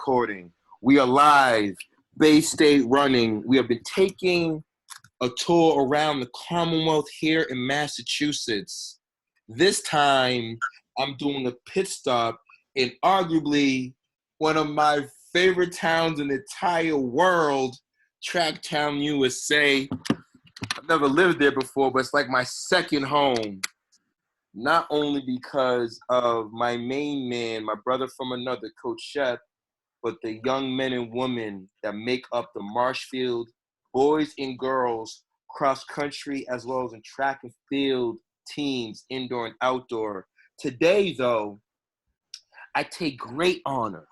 recording. We are live, Bay State running. We have been taking a tour around the Commonwealth here in Massachusetts. This time, I'm doing a pit stop in arguably one of my favorite towns in the entire world, Tracktown USA. I've never lived there before, but it's like my second home. Not only because of my main man, my brother from another, Coach Shep, but the young men and women that make up the Marshfield boys and girls cross country as well as in track and field teams, indoor and outdoor. Today, though, I take great honor.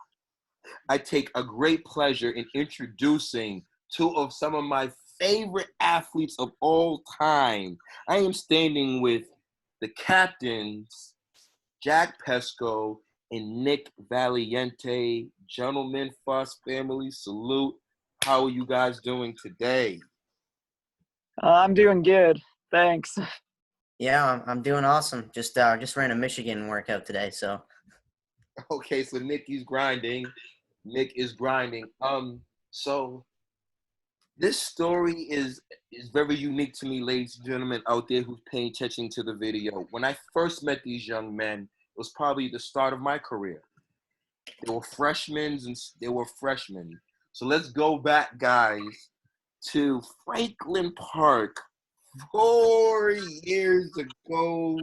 I take a great pleasure in introducing two of some of my favorite athletes of all time. I am standing with the captains, Jack Pesko and Nick Valianti. Gentlemen, Fuss family, salute. How are you guys doing today? I'm doing good. Thanks. Yeah, I'm doing awesome. Just ran a Michigan workout today, so. Okay, so Nick is grinding. So this story is very unique to me, ladies and gentlemen out there who's paying attention to the video. When I first met these young men, it was probably the start of my career. They were freshmen. So let's go back, guys, to Franklin Park 4 years ago.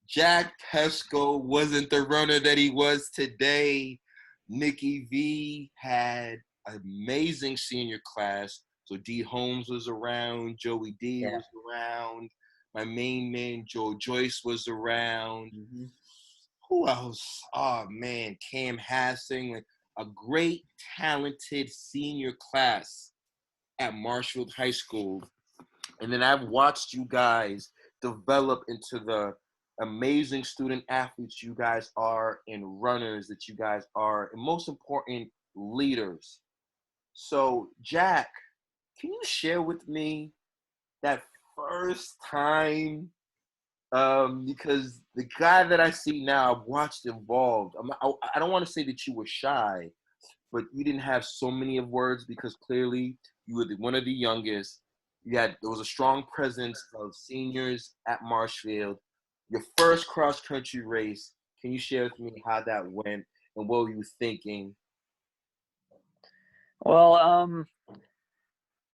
Jack Pesko wasn't the runner that he was today. Nicky V had an amazing senior class. So D. Holmes was around, Joey D was around, my main man Joe Joyce was around. Mm-hmm. Who else? Oh man, Cam Hassing, like a great, talented senior class at Marshfield High School. And then I've watched you guys develop into the amazing student athletes you guys are and runners that you guys are, and most important, leaders. So, Jack, can you share with me that first time? Because the guy that I see now, I've watched evolved. I don't want to say that you were shy, but you didn't have so many of words because clearly you were one of the youngest. There was a strong presence of seniors at Marshfield. Your first cross-country race, can you share with me how that went and what were you thinking? Well,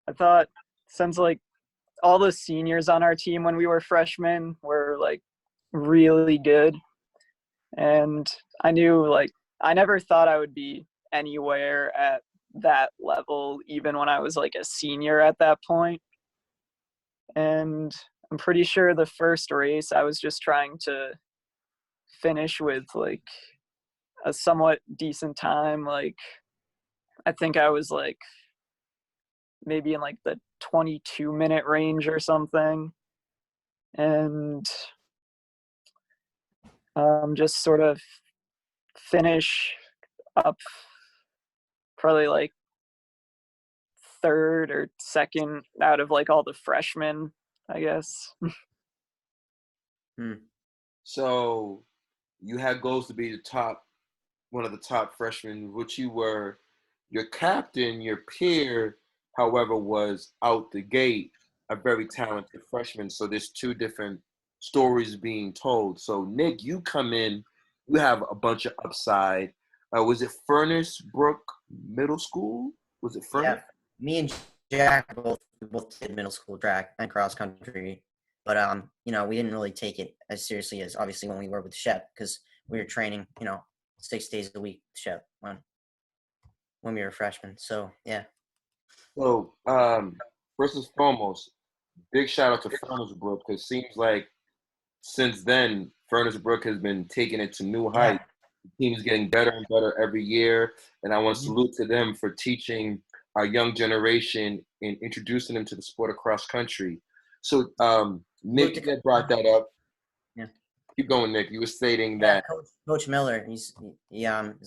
I thought since all the seniors on our team when we were freshmen were really good, and I knew I never thought I would be anywhere at that level, even when I was a senior at that point. And I'm pretty sure the first race I was just trying to finish with a somewhat decent time. I think I was maybe in the 22-minute range or something. And just sort of finish up probably third or second out of all the freshmen, I guess. So you had goals to be one of the top freshmen, which you were. Your captain, your peer, however, was out the gate a very talented freshman. So there's two different stories being told. So Nick, you come in, you have a bunch of upside. Was it Furnace Brook Middle School? Was it Furnace? Yeah, me and Jack both did middle school track and cross country, but we didn't really take it as seriously as obviously when we were with Shep, because we were training 6 days a week with Shep when we were freshmen. So yeah. So first and foremost, big shout out to Furnace Brook, because it seems like since then Furnace Brook has been taking it to new heights. The team is getting better and better every year, and I want to salute to them for teaching our young generation and introducing them to the sport of cross country. So Nick, you brought that up. Yeah. Keep going, Nick. You were stating that Coach Miller, he's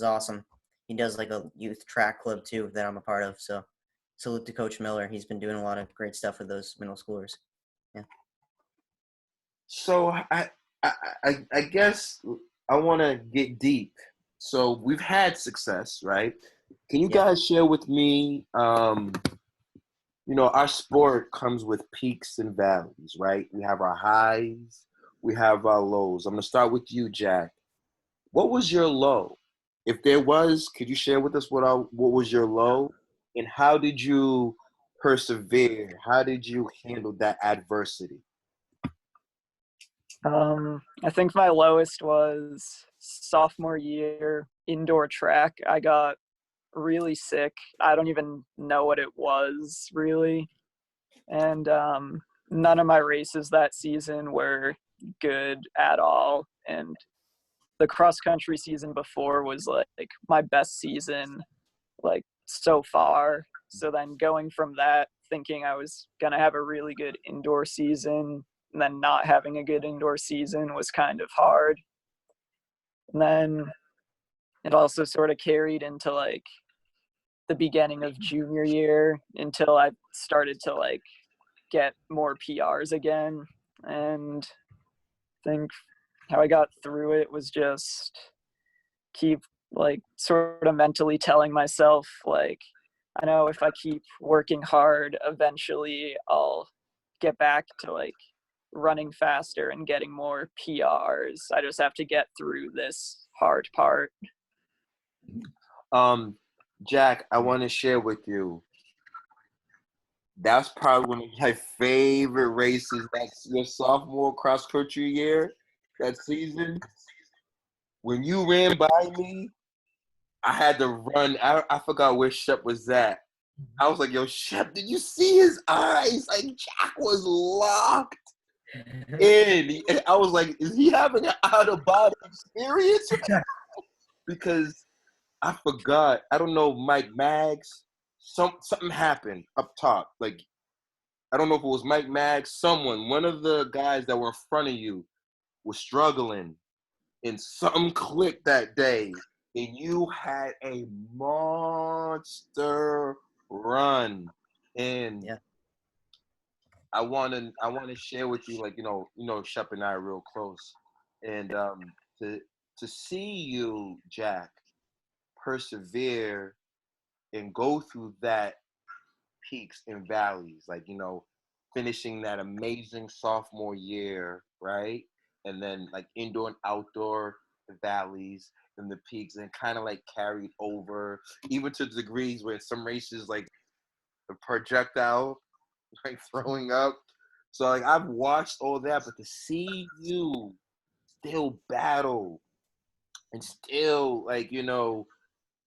awesome. He does a youth track club too that I'm a part of. So salute to Coach Miller. He's been doing a lot of great stuff with those middle schoolers. Yeah. So I guess I want to get deep. So we've had success, right? Can you Yeah. guys share with me, our sport comes with peaks and valleys, right? We have our highs, we have our lows. I'm going to start with you, Jack. What was your low? If there was, could you share with us what was your low? And how did you persevere? How did you handle that adversity? I think my lowest was sophomore year indoor track. I got really sick. I don't even know what it was really. And none of my races that season were good at all. And the cross country season before was like my best season like so far. So then going from that, thinking I was gonna have a really good indoor season, and then not having a good indoor season was kind of hard. And then it also sort of carried into like the beginning of junior year until I started to like get more PRs again. And I think how I got through it was just keep like sort of mentally telling myself like I know if I keep working hard, eventually I'll get back to like running faster and getting more PRs. I just have to get through this hard part. Jack, I want to share with you. That's probably one of my favorite races. That's your sophomore cross country year, that season. When you ran by me, I had to run. I forgot where Shep was at. I was like, yo, Shep, did you see his eyes? Like, Jack was locked in. And I was like, is he having an out-of-body experience? Because I forgot. I don't know, Mike Maggs. Something happened up top. Like, I don't know if it was Mike Maggs, one of the guys that were in front of you was struggling. And something clicked that day. And you had a monster run. And Yeah. I wanna share with you, like, Shep and I are real close. And to see you, Jack, persevere and go through that peaks and valleys, like, finishing that amazing sophomore year, right? And then like indoor and outdoor valleys and the peaks, and kind of like carried over even to degrees where some races like the projectile like throwing up. So like I've watched all that, but to see you still battle and still like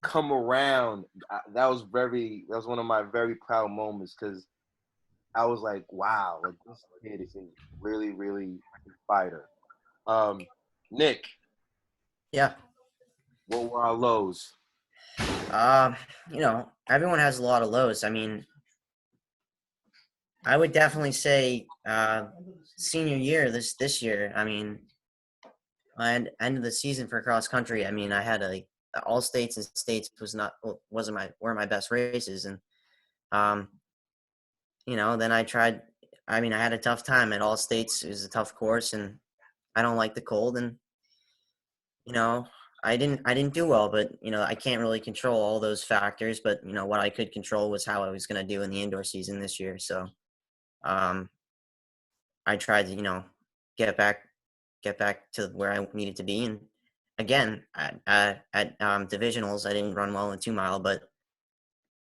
come around, that was one of my very proud moments, because I was like, wow, like this kid is a really, really fighter. Nick, Yeah. what were our lows? Everyone has a lot of lows. I mean, I would definitely say senior year this year. I mean, and end of the season for cross country. I mean, I had all states and states were my best races, and then I tried. I mean, I had a tough time at all states. It was a tough course, and I don't like the cold, and I didn't do well, but I can't really control all those factors. But what I could control was how I was going to do in the indoor season this year. So I tried to get back to where I needed to be. And again, at divisionals, I didn't run well in 2 mile, but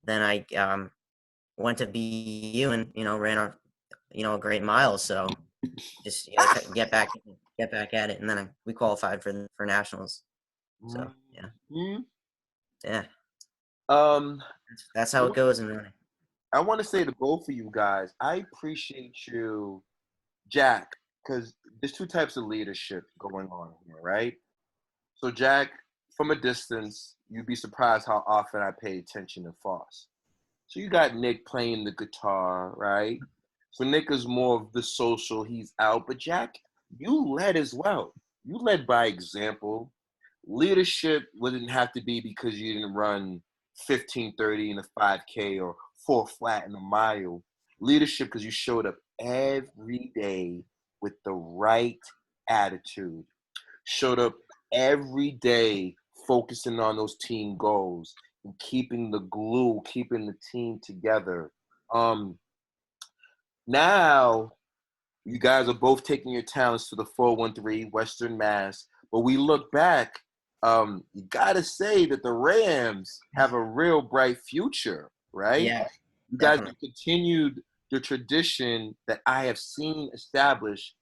then I went to BU and ran a great mile. So just get back at it, and then we qualified for nationals. So yeah, Mm-hmm. yeah. Um, That's how it goes in running. I want to say to both of you guys, I appreciate you, Jack, because there's two types of leadership going on here, right? So Jack, from a distance, you'd be surprised how often I pay attention to Foss. So you got Nick playing the guitar, right? So Nick is more of the social, he's out. But Jack, you led as well. You led by example. Leadership wouldn't have to be because you didn't run 15:30 in a 5K or 4 flat in a mile. Leadership because you showed up every day with the right attitude. Showed up every day focusing on those team goals. and keeping the glue, keeping the team together. Now you guys are both taking your talents to the 413 Western Mass, but we look back. You gotta say that the Rams have a real bright future, right? Yeah, You guys have definitely. continued the tradition that I have seen established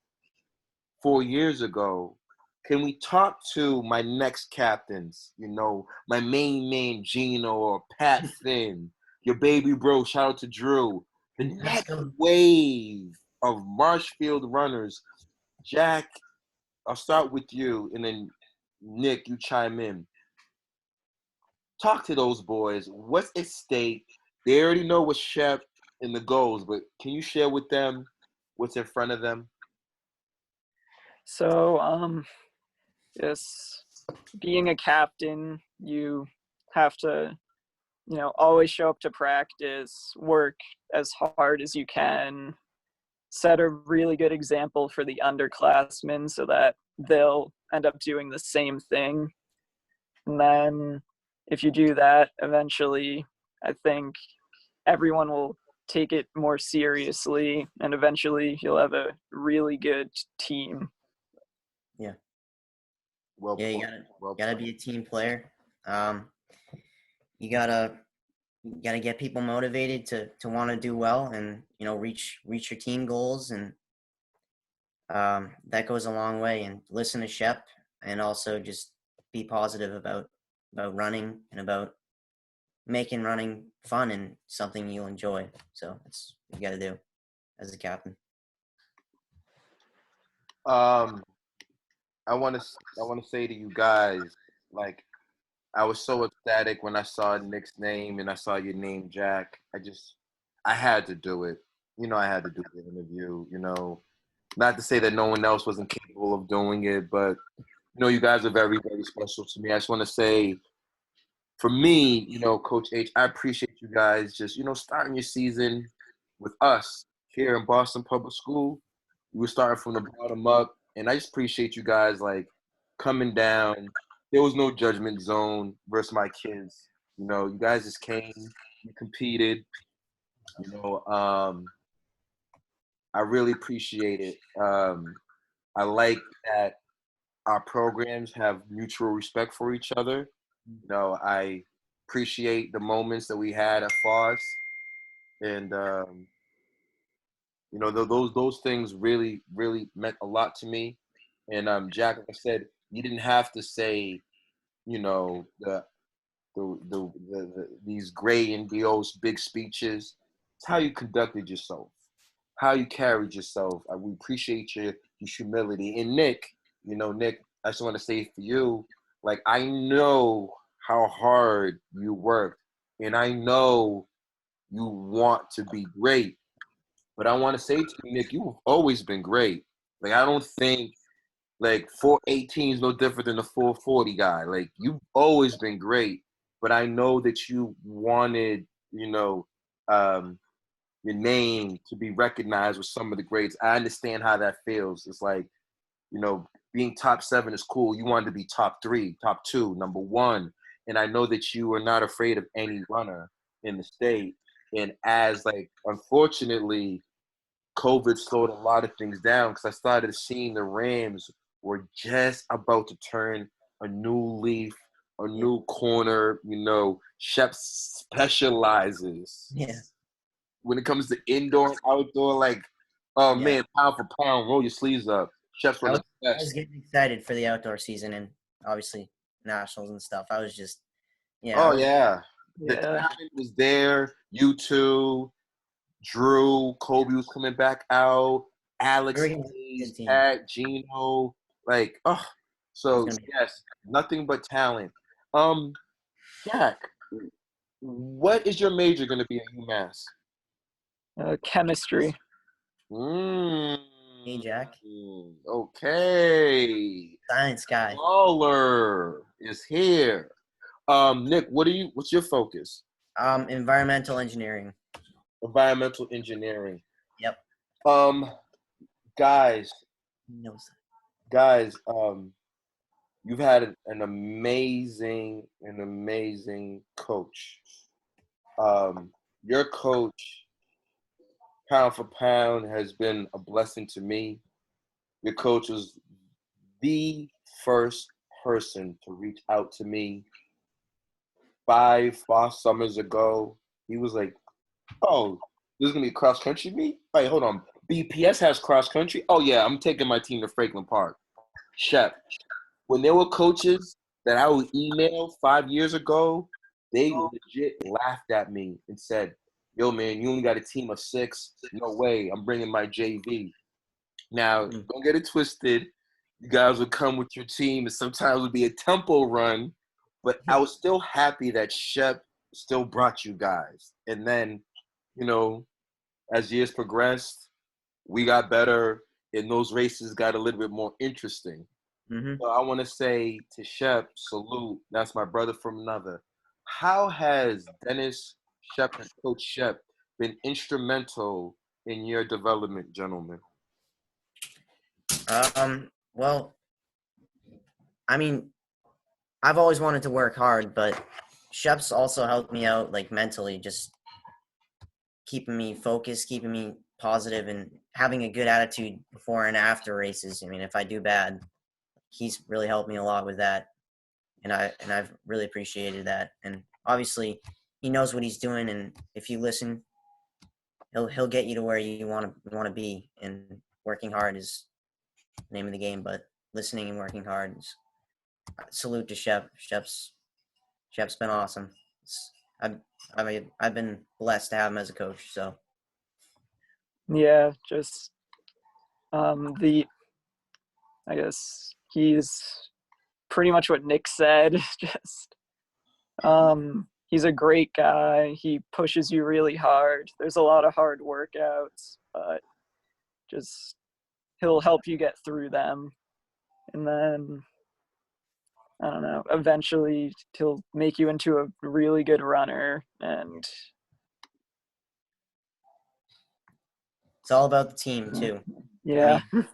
4 years ago. Can we talk to my next captains? You know, my main man Gino or Pat Finn, your baby bro. Shout out to Drew. The Let's next go. wave of Marshfield runners. Jack, I'll start with you, and then Nick, you chime in. Talk to those boys. What's at stake? They already know what's Shep and the goals, but can you share with them what's in front of them? So, yes, being a captain, you have to, always show up to practice, work as hard as you can, set a really good example for the underclassmen so that they'll end up doing the same thing. And then if you do that, eventually, I think everyone will take it more seriously, and eventually you'll have a really good team. Yeah. Well Yeah, put. Well gotta put. be a team player. You gotta get people motivated to want to do well and reach your team goals, and that goes a long way. And listen to Shep, and also just be positive about running and about making running fun and something you'll enjoy. So that's what you got to do as a captain. I want to say to you guys, like, I was so ecstatic when I saw Nick's name and I saw your name, Jack. I had to do it. I had to do the interview. Not to say that no one else wasn't capable of doing it, but you guys are very, very special to me. I just want to say, for me, Coach H, I appreciate you guys just, starting your season with us here in Boston Public School. We were starting from the bottom up, and I just appreciate you guys like coming down. There was no judgment zone versus my kids. You guys just came, you competed. You know, um, I really appreciate it. I like that our programs have mutual respect for each other. I appreciate the moments that we had at FOS, and those things really, really meant a lot to me. And Jack, like I said, you didn't have to say, these great and those big speeches. It's how you conducted yourself, how you carried yourself. We appreciate your humility. And Nick, Nick, I just want to say for you, like, I know how hard you worked, and I know you want to be great. But I want to say to you, Nick, you've always been great. Like, I don't think like 418 is no different than the 440 guy. Like, you've always been great. But I know that you wanted, your name to be recognized with some of the greats. I understand how that feels. It's like, being top 7 is cool. You wanted to be top 3, top 2, number 1. And I know that you are not afraid of any runner in the state. And as like, unfortunately, COVID slowed a lot of things down because I started seeing the Rams were just about to turn a new leaf, a new corner. Shep specializes Yeah. when it comes to indoor and outdoor. Like, oh Yeah. man, pound for pound, roll your sleeves up. Shep's I one was, of the I was best. getting excited for the outdoor season and obviously nationals and stuff. I was just, yeah, I Oh was, yeah, the Yeah. talent was there. You two, Drew, Kobe was coming back out. we Alex were getting a Hayes, good team. Pat, Gino, like, oh, It was so gonna be. yes, nothing but talent. Jack, what is your major going to be at UMass? Chemistry. Hey, Jack. Okay. Science guy. Baller is here. Nick, what's your focus? Environmental engineering. Environmental engineering. Yep. Um, guys, He knows guys, you've had an amazing coach. Your coach, pound for pound, has been a blessing to me. Your coach was the first person to reach out to me 5 summers ago. He was like, "Oh, this is gonna be a cross country meet? Wait, hold on. BPS has cross country? Oh yeah, I'm taking my team to Franklin Park." Shep, when there were coaches that I would email 5 years ago, they legit laughed at me and said, "Yo, man, you only got a team of 6. No way, I'm bringing my JV." Now, don't get it twisted. You guys would come with your team, and sometimes it would be a tempo run, but I was still happy that Shep still brought you guys. And then, as years progressed, we got better, and those races got a little bit more interesting. Mm-hmm. So I want to say to Shep, salute. That's my brother from another. How has Dennis Shep and Coach Shep been instrumental in your development, gentlemen? Well, I mean, I've always wanted to work hard, but Shep's also helped me out, like, mentally, just keeping me focused, keeping me positive, and having a good attitude before and after races. I mean, if I do bad, he's really helped me a lot with that, and I've really appreciated that. And obviously, he knows what he's doing, and if you listen, he'll get you to where you want to be. And working hard is the name of the game, but listening and working hard is. Salute to Shep. Shep's been awesome. I've been blessed to have him as a coach. So Yeah, just I guess he's pretty much what Nick said. Just he's a great guy. He pushes you really hard. There's a lot of hard workouts, but just he'll help you get through them. And then I don't know, eventually he'll make you into a really good runner. And it's all about the team too. yeah. I mean,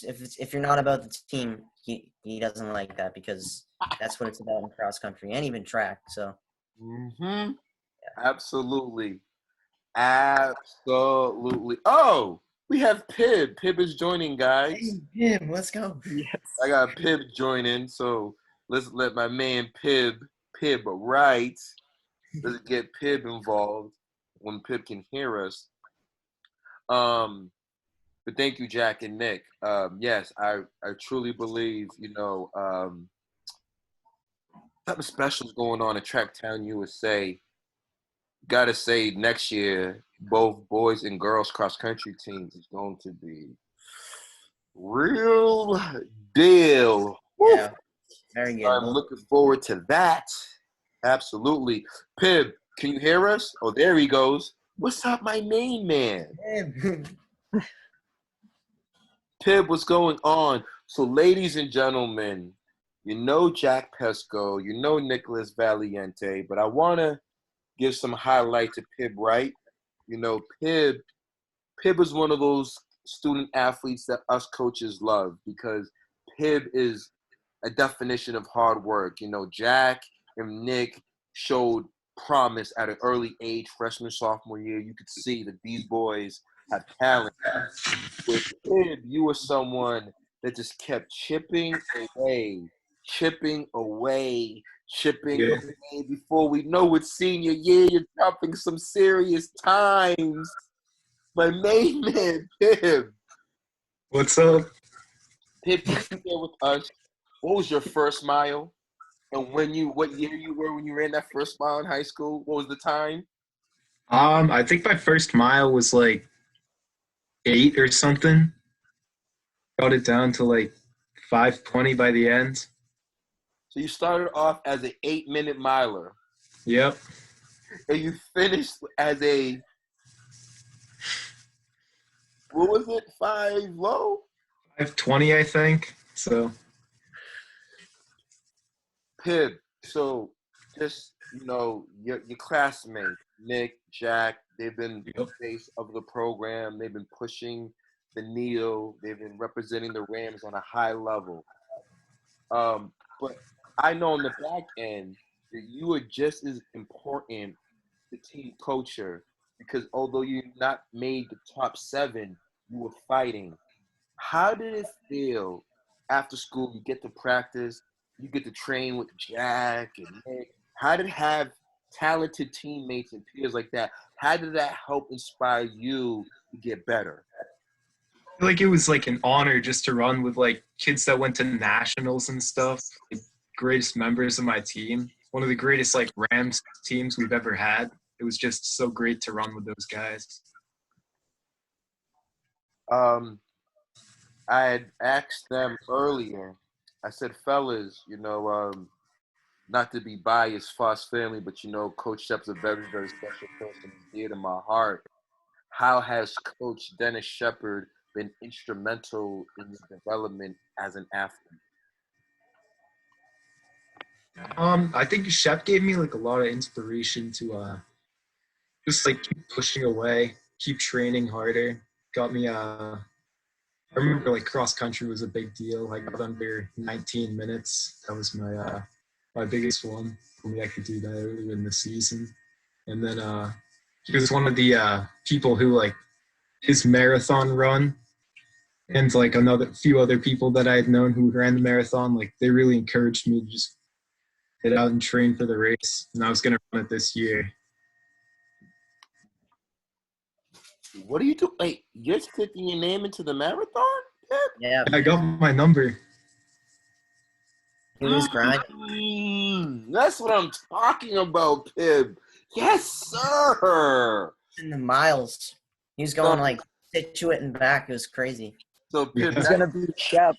if you're not about the team, he doesn't like that, because that's what it's about in cross country and even track. So Mm-hmm. Absolutely. Absolutely. Oh, we have Pibb. Pibb is joining, guys. yeah, let's go. Yes. I got Pibb joining, so let's let my man Pibb Wright. Let's get Pibb involved when Pibb can hear us. But thank you, Jack and Nick. Yes, I truly believe, something special is going on at Tracktown USA. Gotta say, next year, both boys and girls cross country teams is going to be real deal. Yeah, very good. I'm looking forward to that. Absolutely. Pibb, can you hear us? Oh, there he goes. What's up, my main man? Pibb, what's going on? So, ladies and gentlemen, you know Jack Pesko, you know Nicholas Valianti, but I want to give some highlight to Pibb Wright. Pibb is one of those student athletes that us coaches love, because Pibb is a definition of hard work. Jack and Nick showed promise at an early age, freshman, sophomore year. You could see that these boys have talent. With Pibb, you were someone that just kept chipping away. Before we know it, senior year, you're dropping some serious times. My main man, Pibb. What's up? Pibb, can you share with us, what was your first mile? And what year you were when you ran that first mile in high school? What was the time? I think my first mile was like 8 or something. Got it down to like 5:20 by the end. So you started off as an 8-minute miler. Yep. And you finished as a, what was it, 5 low? 5:20, I think. So Pibb, so just, your classmates, Nick, Jack, they've been the face of the program. They've been pushing the needle. They've been representing the Rams on a high level. But I know on the back end that you are just as important to team culture because although you not made the top 7, you were fighting. How did it feel after school? You get to practice, you get to train with Jack and Nick. How did it have talented teammates and peers like that? How did that help inspire you to get better? I feel like it was like an honor just to run with like kids that went to nationals and stuff. The greatest members of my team. One of the greatest like Rams teams we've ever had. It was just so great to run with those guys. I had asked them earlier. I said, fellas, not to be biased, Foss family, but Coach Shep's a very, very special person. He's dear to my heart. How has Coach Dennis Shepard been instrumental in your development as an athlete? I think Shep gave me like a lot of inspiration to just like keep pushing away, keep training harder. Got me I remember like cross country was a big deal. I got under 19 minutes. That was my biggest one for me. I could do that earlier in the season. And then he was one of the people who like his marathon run and like another few other people that I had known who ran the marathon, like they really encouraged me to just get out and train for the race. And I was gonna run it this year. What do you do? Wait, you're sticking your name into the marathon? Yeah, I got my number. he was grinding. That's what I'm talking about, Pibb. Yes, sir. In the miles. He was going like Situate and back. It was crazy. So, Pibb, He's gonna be Shep.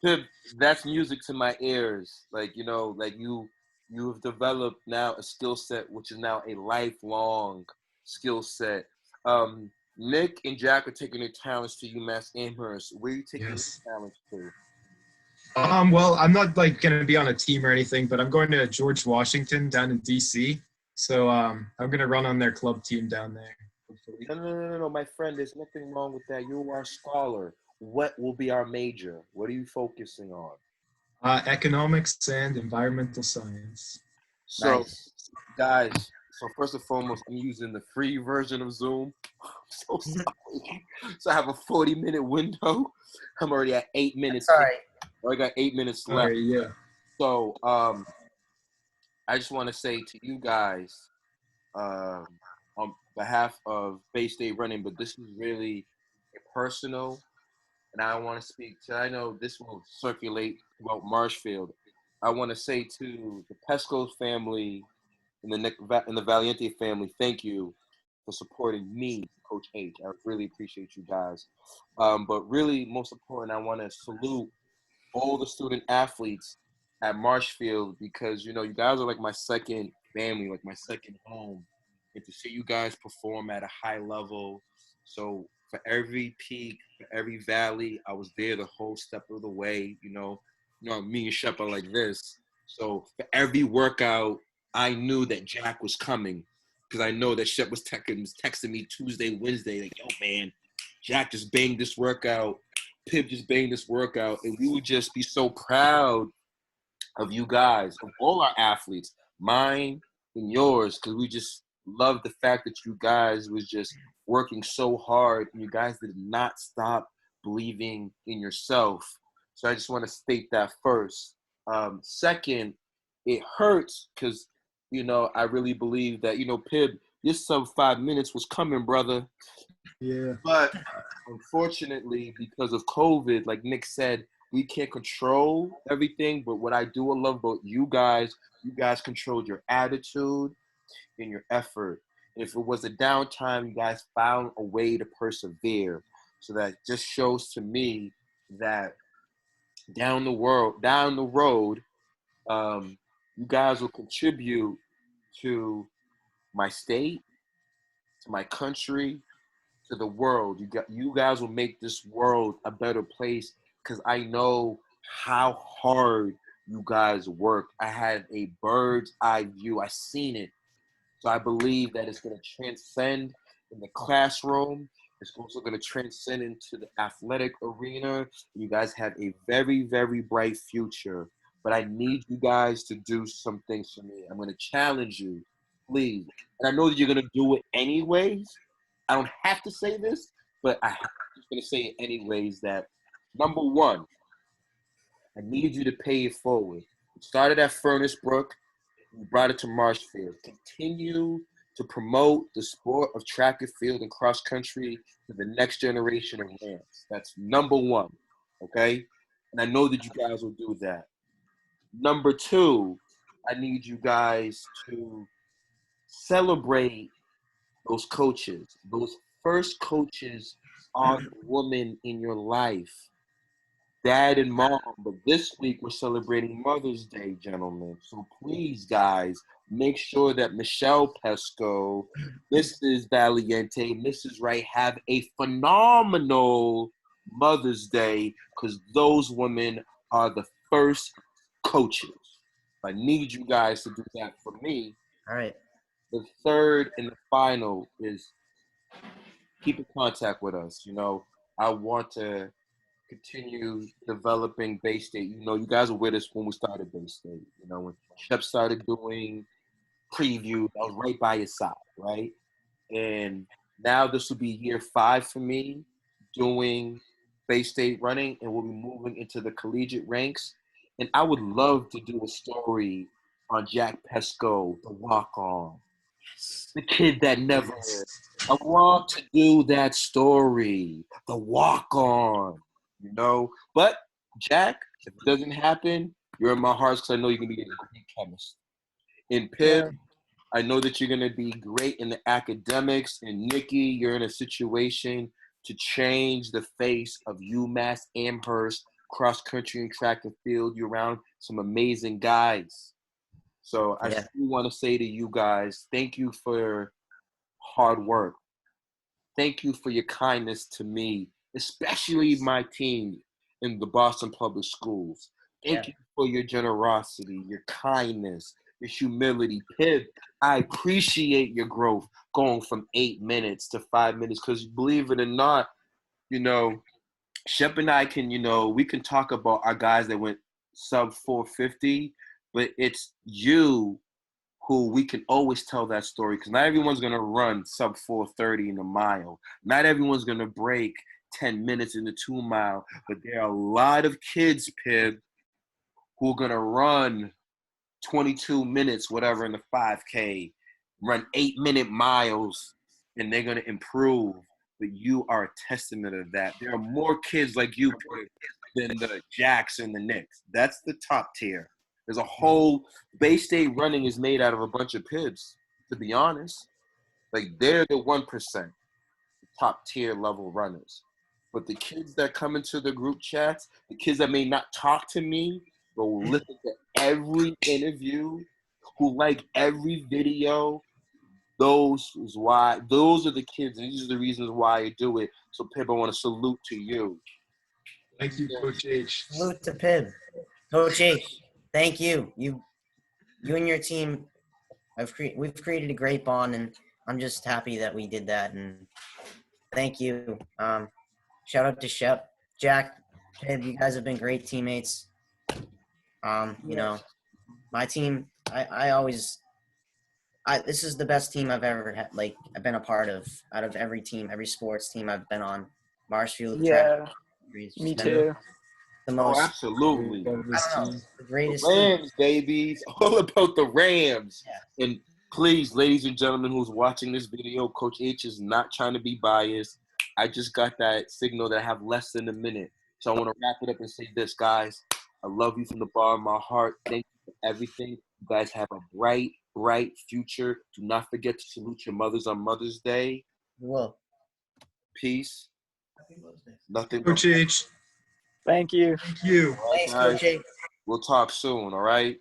Pibb, that's music to my ears. Like you have developed now a skill set, which is now a lifelong skill set. Nick and Jack are taking their talents to UMass Amherst. Where are you taking your talents to? Well, I'm not like gonna be on a team or anything, but I'm going to George Washington down in DC. So I'm gonna run on their club team down there. Hopefully. No, my friend. There's nothing wrong with that. You are a scholar. What will be our major? What are you focusing on? Economics and environmental science. So, Nice. guys, so first and foremost, I'm using the free version of Zoom. I'm so sorry. So I have a 40-minute window. I'm already at 8 minutes. All right. I got 8 minutes All left. right, yeah. So I just want to say to you guys, on behalf of Bay State Running, but this is really personal, and I want to speak to, I know this will circulate throughout Marshfield. I want to say to the Pesko family and the Valianti family, thank you for supporting me, Coach H. I really appreciate you guys. But really, most important, I want to salute all the student athletes at Marshfield because, you guys are like my second family, like my second home. And to see you guys perform at a high level. So for every peak, for every valley, I was there the whole step of the way, me and Shep are like this. So for every workout, I knew that Jack was coming because I know that Shep was texting me Tuesday, Wednesday, like, yo, man, Jack just banged this workout. Pibb just banged this workout. And we would just be so proud of you guys, of all our athletes, mine and yours, because we just love the fact that you guys was just working so hard and you guys did not stop believing in yourself. So I just want to state that first. Second, it hurts because, I really believe that, Pibb, this sub 5 minutes was coming, brother. Yeah. But unfortunately, because of COVID, like Nick said, we can't control everything. But what I do love about you guys controlled your attitude and your effort. If it was a downtime, you guys found a way to persevere. So that just shows to me that down the road, you guys will contribute to my state, to my country, to the world. You guys will make this world a better place because I know how hard you guys work. I had a bird's eye view. I seen it. So I believe that it's going to transcend in the classroom. It's also going to transcend into the athletic arena. You guys have a very, very bright future. but I need you guys to do some things for me. I'm going to challenge you, please. And I know that you're going to do it anyways. I don't have to say this, but I'm just going to say it anyways that, number one, I need you to pay it forward. It started at Furnace Brook. We brought it to Marshfield. Continue to promote the sport of track and field and cross country to the next generation of Rams. That's number one, okay? And I know that you guys will do that. Number two, I need you guys to celebrate those coaches. Those first coaches are the women in your life. Dad and mom, but this week we're celebrating Mother's Day, gentlemen. So please, guys, make sure that Michelle Pesko, Mrs. Valianti, Mrs. Wright have a phenomenal Mother's Day because those women are the first coaches. I need you guys to do that for me. All right. The third and the final is keep in contact with us. You know, I want to continue developing Bay State. You know, you guys were with us when we started Bay State. You know, when Shep started doing preview, I was right by his side, right? And now this will be year 5 for me doing Bay State running, and we'll be moving into the collegiate ranks. And I would love to do a story on Jack Pesko, the walk-on, the kid that never. I want to do that story, the walk-on. You know, but Jack, if it doesn't happen, you're in my heart because I know you're gonna be a great chemist. In Pibb, I know that you're gonna be great in the academics. And Nikki, you're in a situation to change the face of UMass, Amherst, cross country and track and field. You're around some amazing guys. So I still want to say to you guys, thank you for your hard work. Thank you for your kindness to me, especially my team in the Boston Public Schools. Thank you for your generosity, your kindness, your humility. Pibb, I appreciate your growth going from 8 minutes to 5 minutes because believe it or not, you know, Shep and I can, you know, we can talk about our guys that went sub 450, but it's you who we can always tell that story because not everyone's going to run sub 430 in a mile. Not everyone's going to break 10 minutes in the 2 mile, but there are a lot of kids, Pibb, who are going to run 22 minutes, whatever, in the 5K, run 8-minute miles, and they're going to improve. But you are a testament of that. There are more kids like you, Pibb, than the Jacks and the Knicks. That's the top tier. There's a whole Bay State running is made out of a bunch of Pibbs, to be honest. Like, they're the 1%, the top tier level runners. But the kids that come into the group chats, the kids that may not talk to me, but will listen to every interview, who like every video, those are the kids, and these are the reasons why I do it. So, Pibb, I want to salute to you. Thank you, Coach H. Salute to Pibb. Coach H, thank you. You and your team, we've created a great bond, and I'm just happy that we did that. And thank you. Shout out to Shep, Jack, Pibb. You guys have been great teammates. You know, my team, this is the best team I've ever had. Like, I've been a part of out of every team, every sports team I've been on. Marshfield. Yeah, Track, me too. The most. Oh, absolutely. I don't know, the greatest The team. Rams, baby. It's all about the Rams. Yeah. And please, ladies and gentlemen who's watching this video, Coach H is not trying to be biased. I just got that signal that I have less than a minute. So I want to wrap it up and say this, guys. I love you from the bottom of my heart. Thank you for everything. You guys have a bright, bright future. Do not forget to salute your mothers on Mother's Day. Well, Peace. Nothing but Coach H. Thank you. Thank you. thanks, guys. Coach H. We'll talk soon, all right?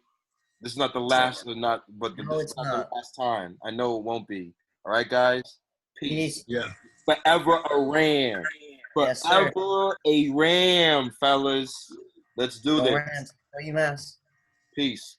This is not the last, but No, this it's is not not. the last time. I know it won't be. All right, guys? Peace. Peace. Yeah. Forever a Ram. Yes, sir. Forever a Ram, fellas. Let's do Go this. Rams. Go UMass. Peace.